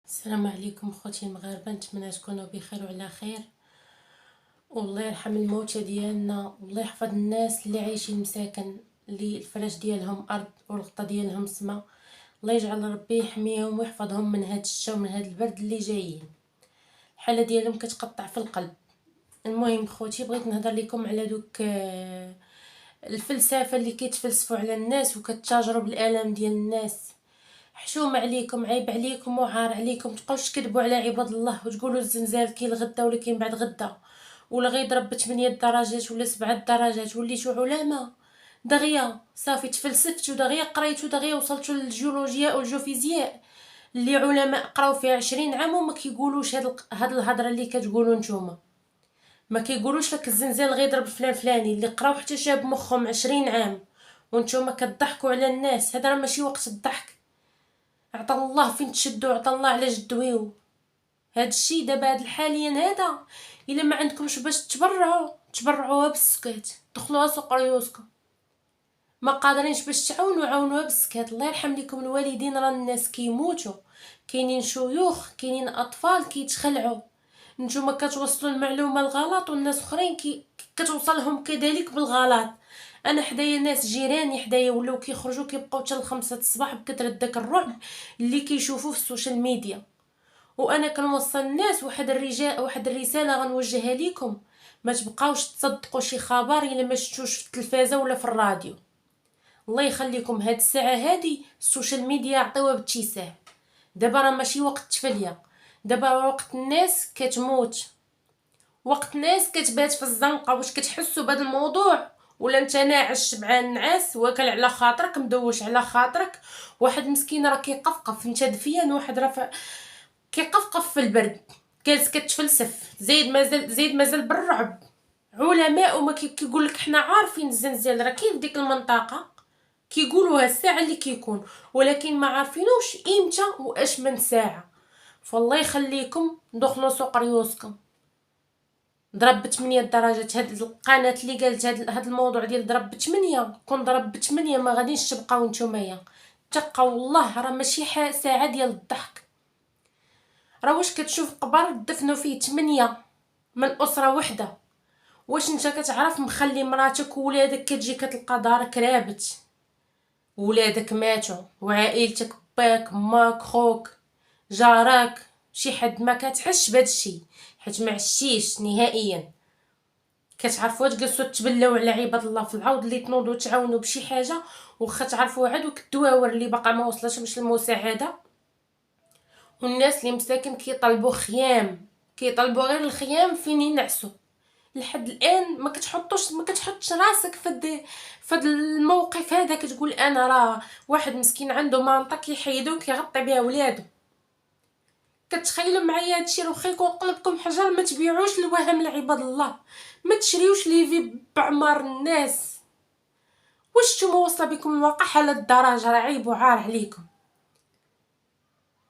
السلام عليكم خوتي المغاربه، نتمنى تكونوا بخير وعلى خير. والله يرحم الموتى ديالنا، والله يحفظ الناس اللي عايشين مساكن اللي الفراش ديالهم ارض والغطا ديالهم سما. الله يجعل ربي يحميهم ويحفظهم من هاد الشتا ومن هاد البرد اللي جايين. الحاله ديالهم كتقطع في القلب. المهم خوتي، بغيت نهضر لكم على دوك الفلسفه اللي كيتفلسفوا على الناس وكتاجروا بالالام ديال الناس. حشوم عليكم، عيب عليكم وعار عليكم، تبقاوش تكذبوا على عباد الله وتقولوا الزنزال كاين الغدا ولا كاين بعد غدا ولا غيضرب ب8 درجات ولا 7 درجات وليتو علماء. دغيا صافي تفلسفتوا، دغيا قريتوا، دغيا وصلتوا للجيولوجيا والجوفيزياء اللي علماء قراو فيها 20 عام وما كيقولوش هاد الهضره اللي كتقولوا نتوما. ما كيقولوش لك الزنزال غيضرب فلان فلاني اللي قراو حتى شاب مخهم 20 عام، وانتوما كتضحكوا على الناس. هذا راه ماشي وقت الضحك. عطا الله فين تشدوا، عطا الله على جدويو. هاد الشي دابا هاد حاليا هذا الا ما عندكمش باش تبرعوها بالسكات، دخلوها سوق ريوسكم. ما قادرينش باش عاونوها بالسكات. الله يرحم لكم الوالدين، راه الناس كيموتوا، كاينين شيوخ، كاينين اطفال كيتخلعوا. نتوما كتوصلوا المعلومه الغلط والناس اخرين كتوصلهم كذلك بالغلط. انا حدايا ناس جيراني حدايا ولاو كيخرجوا كيبقاو حتى ل5 الصباح بكثره داك الرعب اللي كيشوفوه في السوشيال ميديا. وانا كنوصل الناس واحد الرساله غنوجهها لكم: ما تبقاوش تصدقوا شي خبر الا ما شفتوش في التلفازه ولا في الراديو. الله يخليكم، هاد الساعه هادي السوشيال ميديا عطيوها باتساع. دابا راه ماشي وقت تفليه، دابا وقت الناس كتموت، وقت الناس كتبات في الزنقه. واش كتحسوا بهذا الموضوع ولا انت ناعس شبعان نعاس واكل على خاطرك مدوش على خاطرك؟ واحد مسكين راه كيقفقف، انت دفيان، واحد راه كيقفقف في البرد، جالس كتفلسف، زايد مازال بالرعب. علماء وما كيقول لك حنا عارفين الزلزال راه كاين في ديك المنطقه، كيقولوها الساعه اللي كيكون، ولكن ما عارفينوش امتى واش من ساعه. فالله يخليكم دخلوا سوق ريوسكم. ضرب ب8 درجات. هاد القناه اللي قالت هاد الموضوع ديال ضرب ب8، كون ضرب ب8 ما غاديش تبقاو نتوما. تقوا الله، راه ماشي ساعه ديال الضحك. راه واش كتشوف قبر دفنوا فيه 8 من اسره وحده؟ واش انت كتعرف مخلي مراتك وولادك كتجي كتلقى دارك رابت، ولادك ماتوا وعائلتك باك ماك خوك جارك شي حد ما كتحسش بهادشي حيت ما عشتيش نهائيا. كتعرفوا تجلسوا تبلاو على عباد الله في العوض اللي تنوضوا تعاونوا بشي حاجه، واخا تعرفوا هادوك الدواور اللي باقا ما وصلتش باش المساعده. والناس اللي مساكن كيطلبوا خيام، كيطلبوا غير الخيام فين ينعسوا. لحد الان ما كتحطش راسك فد الموقف هذا، كتقول انا راه واحد مسكين عنده منطقه كيحيدو كيغطي بها ولادو. كتخيلوا معايا هادشي؟ راه واخا يكون قلبكم حجر ما تبيعوش الوهم لعباد الله، ما تشريوش ليفي بعمار الناس. واش نتوما واصله بكم الواقع على الدرجه؟ راه عيب وعار عليكم.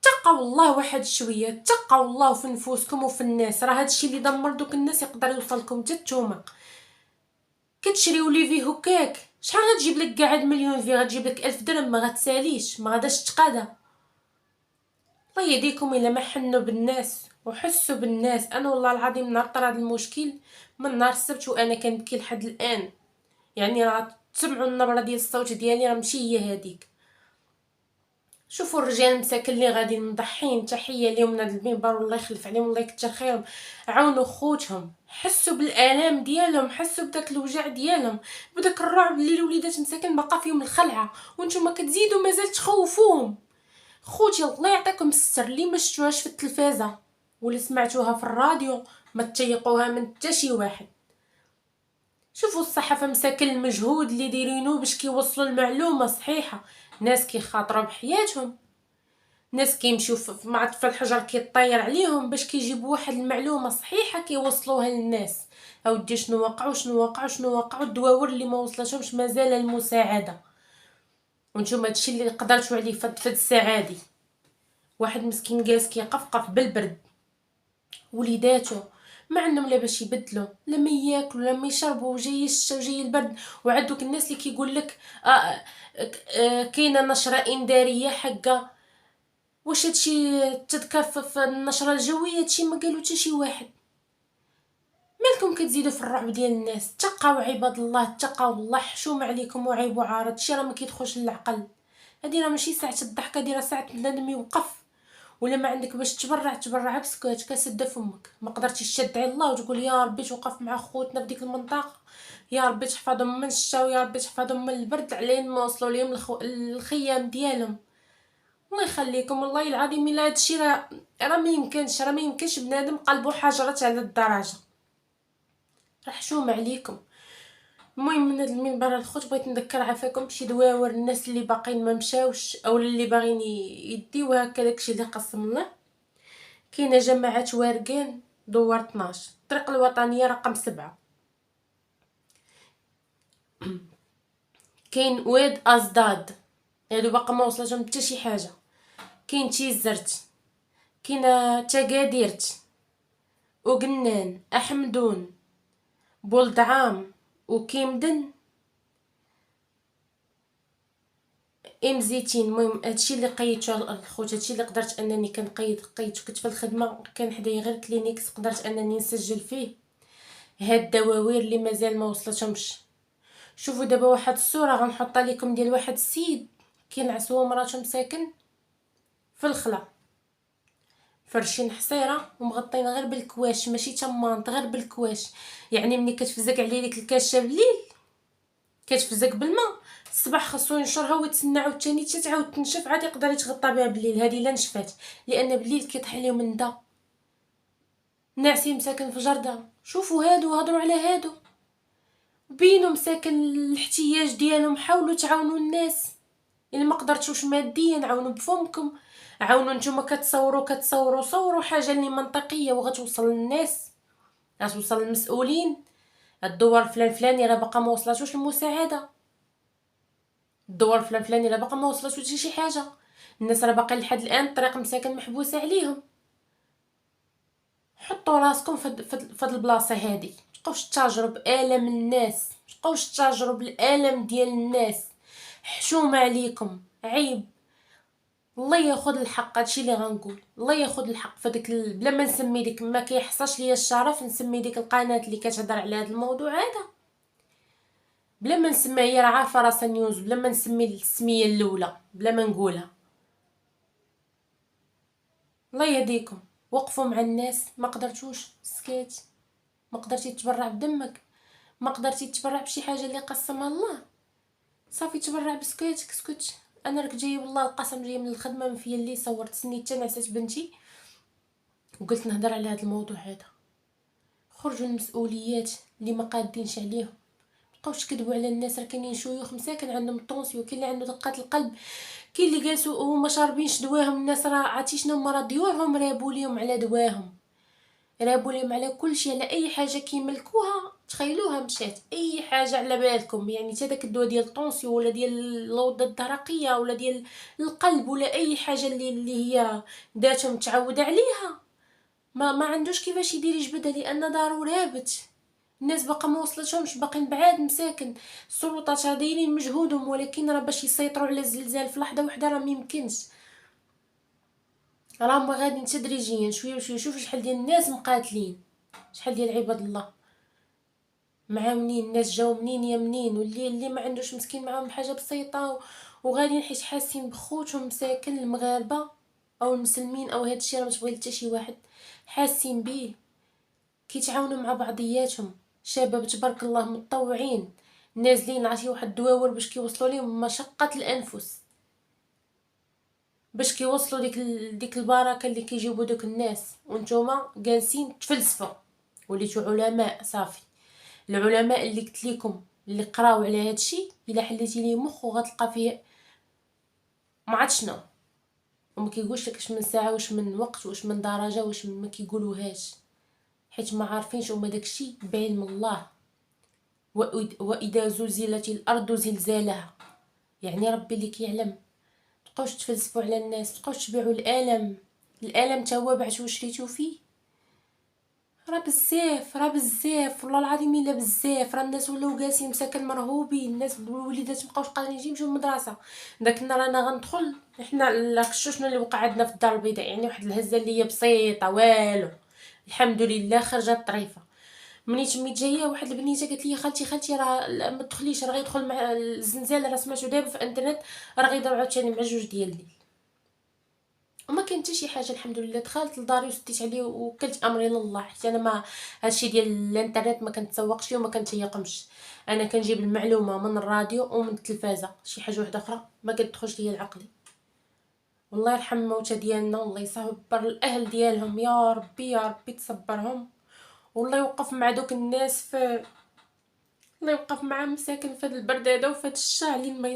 تقوا الله واحد شويه، تقوا الله في نفوسكم وفي الناس. راه هادشي اللي دمر دوك الناس يقدر يوصلكم حتى نتوما. كتشريو ليفي هكاك شحال غتجيب لك؟ قاعد مليون في غتجيب لك 1000 درهم، ما غتساليش، ما غاداش تقادا. الله يهديكم الا ما حنوا بالناس وحسوا بالناس. انا والله العظيم نهار طرا هذا المشكل من نهار السبت وانا كنبكي لحد الان. يعني راه تسمعوا النبره ديال الصوت ديالي، راه ماشي هي هذيك. شوفوا الرجال مساكن اللي غادي مضحين، تحيه ليهم من هذا المنبر، والله يخلف عليهم، الله يكثر خيرهم. عاونوا خوتهم، حسوا بالالام ديالهم، حسوا بداك الوجع ديالهم، بداك الرعب اللي الوليدات مساكن بقى فيهم الخلعه، وانتم كتزيدوا مازال تخوفوهم. خوتي الله يعطيكم الستر، اللي ما شفتوهاش في التلفازه ولا سمعتوها في الراديو ما تيقوها من حتى شي واحد. شوفوا الصحافه مساكن المجهود اللي دايرينو باش كيوصلوا المعلومه صحيحه. ناس كيخاطروا بحياتهم، ناس كيمشيو مع طفل الحجر كيطير عليهم باش كيجيبوا واحد المعلومه صحيحه كيوصلوها للناس. اودي شنو وقعوا الدواور اللي ما وصلتهمش مازال المساعده. وانتم هادشي اللي قدرتوا عليه في الساعه دي. واحد مسكين جالس كيقفقف بالبرد، وليداتو ما عندهم لا باش يبدلوا، لا ما ياكلوا لا ما يشربوا، وجاي الشتا وجاي البرد. وعندك الناس اللي كيقول لك كاينه نشره انذاريه حقه واش هادشي تذكر في النشره الجويه؟ هادشي ما قالو حتى شي واحد. مالكم كتزيدوا في الرعب ديال الناس؟ تقاو عباد الله، تقاو الله، حشوم عليكم وعيب وعارض. شي راه ما كيدخلش للعقل. هادي راه ماشي ساعه الضحك، هادي راه ساعه بنادم يوقف. ولا ما عندك باش تبرع بسكوت كسد فمك. ما قدرتيش تشدعي الله وتقول يا ربي توقف مع خوتنا في ديك المنطقه، يا ربي تحفظهم من الشتا، ويا ربي تحفظهم من البرد علين ما وصلوا ليهم الخيام ديالهم. الله يخليكم والله العظيم الا هادشي راه ما يمكنش بنادم قلبو حجرت على الدرجه. راه حشوم عليكم. المهم من هاد المنبر الخوت بغيت نذكر عافاكم بشي دواور الناس اللي باقيين ما مشاوش او اللي باغيين يديو هكا داكشي اللي قسم الله. كاينه جماعه وارقان دوار 12 الطريق الوطنيه رقم 7. كاين واد ازداد، هادو باقا ما وصلتهم حتى شي حاجه. كاين تيزرت، كاينه تاكاديرت، وقنان، احمدون، بولدعام، وكيمدن، مزيتين. المهم هادشي اللي قيدتو الخوت، هادشي اللي قدرت انني قيدتو. كنت في الخدمه كان حدايا غير كلينيكس قدرت انني نسجل فيه هاد الدواوير اللي مازال ما وصلتهمش. شوفوا دابا واحد الصوره غنحطها لكم ديال واحد السيد كينعس هو ومراته مساكن في الخلا، فرشين حصيره ومغطين غير بالكواش، ماشي تمانط غير بالكواش. يعني ملي كتفزق عليه ديك الكاشه بالليل كتفزق بالماء، الصباح خاصو ينشرها ويتسنى عاوتاني حتى تعاود تنشف عاد يقدر يتغطى بها بالليل. هذه لا نشفات لان بالليل كيطيح ليهم الندى. ناعسين مساكن في جرده. شوفوا هادو هضروا على هادو، بينو مساكن الاحتياج ديالهم. حاولوا تعاونوا الناس، الا ما قدرتوش ماديا عاونوا بفمكم، عاونوا نتوما كتصوروا صوروا حاجه اللي منطقيه وغتوصل للناس، غتوصل للمسؤولين. الدور فلان فلاني راه باقا ما وصلاتوش المساعده، الدور فلان فلاني راه باقا ما وصلتش حتى شي حاجه. الناس راه باقي لحد الان الطريق مساكن محبوسه عليهم. حطوا راسكم في هاد البلاصه هادي، متبقاوش تاجروا بالام الناس، متبقاوش تاجروا بالالم ديال الناس. حشومه عليكم، عيب. الله ياخذ الحق، هادشي اللي غنقول. الله ياخذ الحق في ديك بلا ما نسمي ديك، ما كيحصاش ليا الشرف نسمي ديك القناه اللي كتهضر على هذا الموضوع هذا بلا ما نسمي. هي راه عارفه راسها نيوز بلا ما نسمي السميه الاولى بلا ما نقولها. الله يهديكم. وقفوا مع الناس. ما قدرتوش سكات، ما قدرتي تتبرع بدمك، ما قدرتي تتبرع بشي حاجه اللي قسمها الله، صافي تبرع بسكوتك. اسكت. انا راك جايه والله القسم جايه من الخدمه من فيا اللي صورت سنيت نعست بنتي وقلت نهضر على هذا الموضوع هذا. خرجوا المسؤوليات اللي ما قادينش عليهم. مابقاوش تكذبوا على الناس. راه كاينين شيوخ مساكن عندهم طونسيو، كاين اللي عنده دقات القلب، كاين اللي جالسوا وما شاربينش دواهم. الناس راه عرفتي شنو هما؟ راه ديورهم رابوا ليهم على دواهم، رابوا ليهم على كل شيء، على اي حاجه كيملكوها. تخيلوها مشات اي حاجه على بالكم، يعني حتى داك الدواء ديال الطونسيو ولا ديال الغده الدرقيه ولا ديال القلب ولا اي حاجه اللي هي داتهم تعود عليها، ما عندوش كيفاش يدير يجبدها لان دارو رابت. الناس باقا ما وصلتهمش، باقيين بعاد مساكن. السلطات راه دايرين مجهودهم، ولكن راه باش يسيطروا على الزلزال في لحظه واحده راه ميمكنش. راهم غاديين تدريجيا شويه بشويه. شوف شحال ديال الناس مقاتلين، شحال ديال عباد الله معاونين. الناس جاو منين يا منين، واللي ما عندوش مسكين معاهم حاجه بسيطه وغاديين حيت حاسين بخوتهم مساكن المغاربه او المسلمين او هادشي. راه ما تبغي حتى شي واحد، حاسين بيه، كيتعاونوا مع بعضياتهم. شباب تبارك الله متطوعين نازلين عطيو واحد الدواور باش كيوصلوا لهم مشقه الانفس، باش كيوصلوا ديك البركه اللي كيجيبوا دوك الناس. وانتوما جالسين تفلسفوا وليتو علماء. صافي العلماء اللي قلت لكم اللي قراو على هادشي الا حليتي ليه مخ غتلقى فيه ما عرفت شنو، وما كيقولش لك واش من ساعه واش من وقت واش من درجه واش من، ما كيقولوهاش حيت ما عارفينش هما داكشي بعلم الله. واذا زلزلت الارض زلزالها، يعني ربي اللي كيعلم. تبقاوش تفلسفوا على الناس، تبقاوش تبيعوا الالم. الالم تا هو بعتو وشريتو فيه. راه بزاف والله العظيم الا بزاف. راه الناس ولاو جالسين مساكن مرهوبين، الناس الوليدات مابقاوش قادرين يمشيو للمدرسه. داك النهار انا غندخل، حنا لا شنو اللي وقع عندنا في الدار البيضاء، يعني واحد الهزه اللي هي بسيطه والو، الحمد لله خرجت طريفه. منيت جايه واحد البنيته قالت لي خالتي راه ما تدخليش، راه غيدخل مع الزنزال، راه سمعتو دابا في الانترنت راه غيديروا عاوتاني مع 2 ديال الليل. وما كان حتى شي حاجه الحمد لله. دخلت لداري وسديت عليه وكلت امري لله، حتى انا ما هادشي ديال الانترنت ما كنتسوقش فيه وما كنتيقمش. انا كنجيب المعلومه من الراديو ومن التلفازه، شي حاجه واحده اخرى ما كتدخلش ليا لعقلي. والله يرحم الموتى ديالنا والله يصبر الاهل ديالهم، يا ربي يا ربي تصبرهم. والله يوقف مع دوك الناس في، الله يوقف مع مساكن في هاد البرد هذا وفي هاد الشارع اللي ما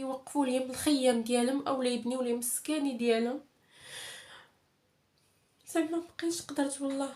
يوقفوا ليهم الخيام ديالهم اولا يبنيو ليهم السكاني ديالهم. زعما مبقيتش قدرت والله.